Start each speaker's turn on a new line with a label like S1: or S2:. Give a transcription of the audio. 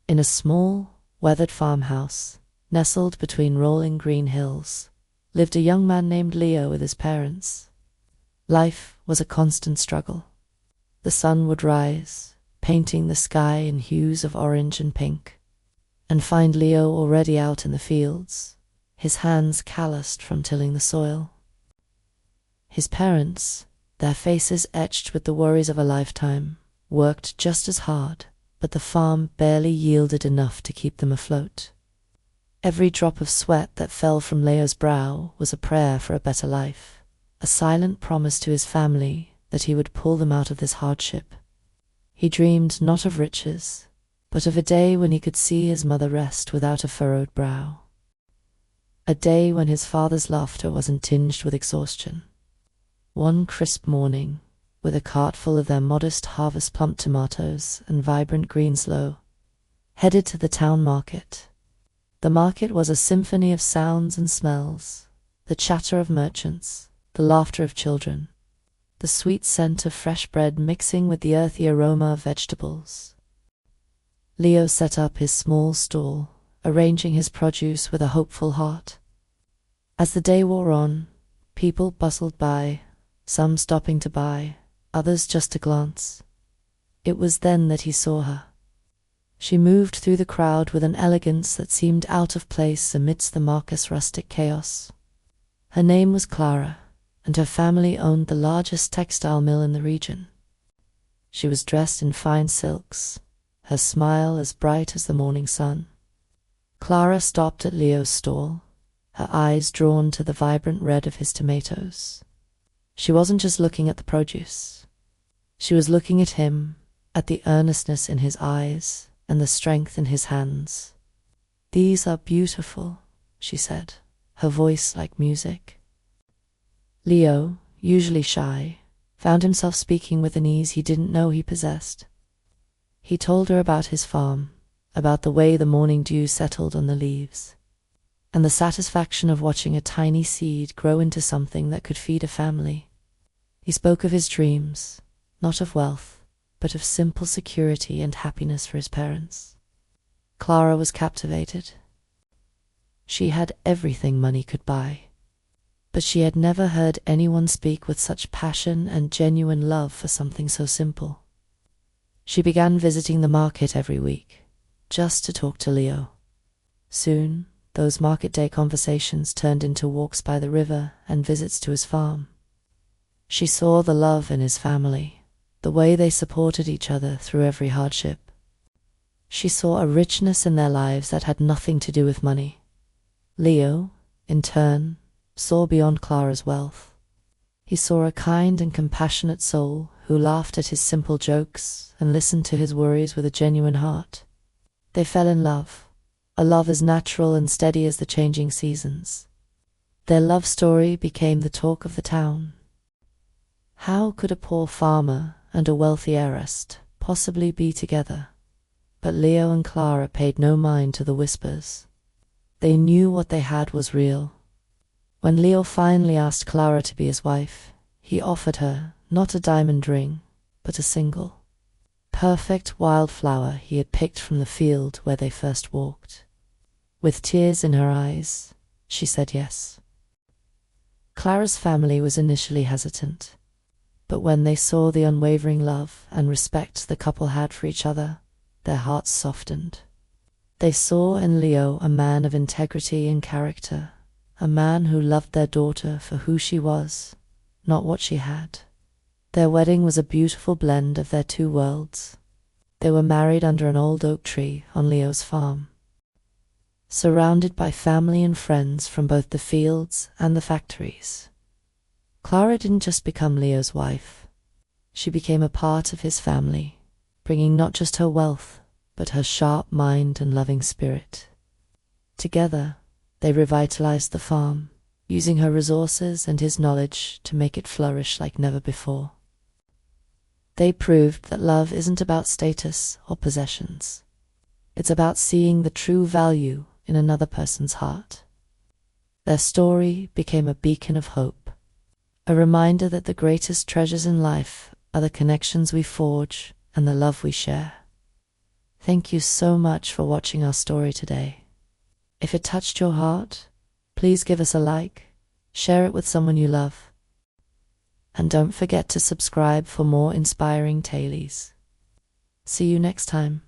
S1: In a small, weathered farmhouse, nestled between rolling green hills, lived a young man named Leo with his parents. Life was a constant struggle. The sun would rise, painting the sky in hues of orange and pink, and find Leo already out in the fields, his hands calloused from tilling the soil. His parents, their faces etched with the worries of a lifetime, worked just as hard, but the farm barely yielded enough to keep them afloat. Every drop of sweat that fell from Leo's brow was a prayer for a better life, a silent promise to his family that he would pull them out of this hardship. He dreamed not of riches, but of a day when he could see his mother rest without a furrowed brow. A day when his father's laughter wasn't tinged with exhaustion. One crisp morning, with a cart full of their modest harvest plump tomatoes and vibrant greenslow, headed to the town market. The market was a symphony of sounds and smells, the chatter of merchants, the laughter of children, the sweet scent of fresh bread mixing with the earthy aroma of vegetables. Leo set up his small stall, arranging his produce with a hopeful heart. As the day wore on, people bustled by, some stopping to buy, others just to glance. It was then that he saw her. She moved through the crowd with an elegance that seemed out of place amidst the market's rustic chaos. Her name was Clara, and her family owned the largest textile mill in the region. She was dressed in fine silks, her smile as bright as the morning sun. Clara stopped at Leo's stall, her eyes drawn to the vibrant red of his tomatoes. She wasn't just looking at the produce. She was looking at him, at the earnestness in his eyes and the strength in his hands. "These are beautiful," she said, her voice like music. Leo, usually shy, found himself speaking with an ease he didn't know he possessed. He told her about his farm, about the way the morning dew settled on the leaves, and the satisfaction of watching a tiny seed grow into something that could feed a family. He spoke of his dreams, not of wealth, but of simple security and happiness for his parents. Clara was captivated. She had everything money could buy, but she had never heard anyone speak with such passion and genuine love for something so simple. She began visiting the market every week, just to talk to Leo. Soon, those market day conversations turned into walks by the river and visits to his farm. She saw the love in his family, the way they supported each other through every hardship. She saw a richness in their lives that had nothing to do with money. Leo, in turn, saw beyond Clara's wealth. He saw a kind and compassionate soul who laughed at his simple jokes and listened to his worries with a genuine heart. They fell in love, a love as natural and steady as the changing seasons. Their love story became the talk of the town. How could a poor farmer and a wealthy heiress possibly be together? But Leo and Clara paid no mind to the whispers. They knew what they had was real. When Leo finally asked Clara to be his wife, he offered her not a diamond ring, but a single, perfect wildflower he had picked from the field where they first walked. With tears in her eyes, she said yes. Clara's family was initially hesitant, but when they saw the unwavering love and respect the couple had for each other, their hearts softened. They saw in Leo a man of integrity and character, a man who loved their daughter for who she was, not what she had. Their wedding was a beautiful blend of their two worlds. They were married under an old oak tree on Leo's farm, surrounded by family and friends from both the fields and the factories. Clara didn't just become Leo's wife. She became a part of his family, bringing not just her wealth, but her sharp mind and loving spirit. Together, they revitalized the farm, using her resources and his knowledge to make it flourish like never before. They proved that love isn't about status or possessions. It's about seeing the true value in another person's heart. Their story became a beacon of hope, a reminder that the greatest treasures in life are the connections we forge and the love we share. Thank you so much for watching our story today. If it touched your heart, please give us a like, share it with someone you love, and don't forget to subscribe for more inspiring tales. See you next time.